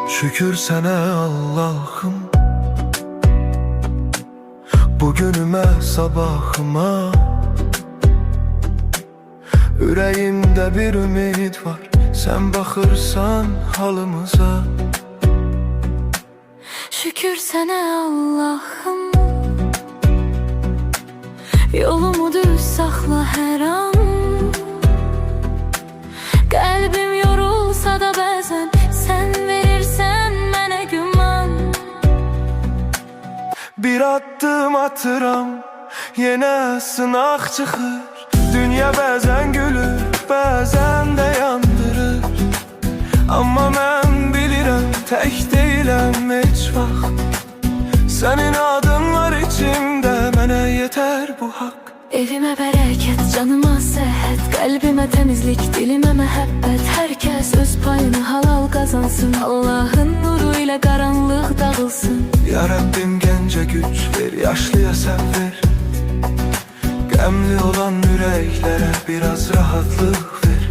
Şükür sana Allah'ım, bugünüme sabahıma. Ürəyimdə bir ümid var, sen baxırsan halımıza. Şükür sana Allah'ım, yolumu düz saxla hər an. Qəlbim yorulsa da bəzən sən verirsən mənə güman. Bir addım atıram, yenə sınaq çıxır. Dünya bəzən gülür, bəzən də yandırır. Amma mən bilirəm, tək deyiləm heç vaxt. Sənin adın var içimdə, mənə yetər bu haqq. Evimə bərəkət, canıma səhət, qəlbimə təmizlik, dilimə məhəbbət. Hər kəs öz payını halal qazansın, Allahın nuru ilə qaranlıq dağılsın. Ya Rabbim gəncə güc ver, yaşlıya səbr ver. Qəmli olan ürəklərə biraz rahatlıq ver.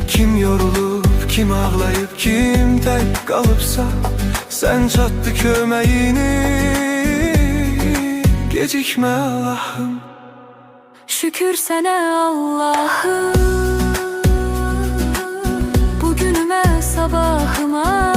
Kim yorulub, kim ağlayıb, kim tək qalıbsa, sən çatdı köməyini, gecikmə Allah'ım. Şükür sənə Allah'ım, bugünümə sabahıma.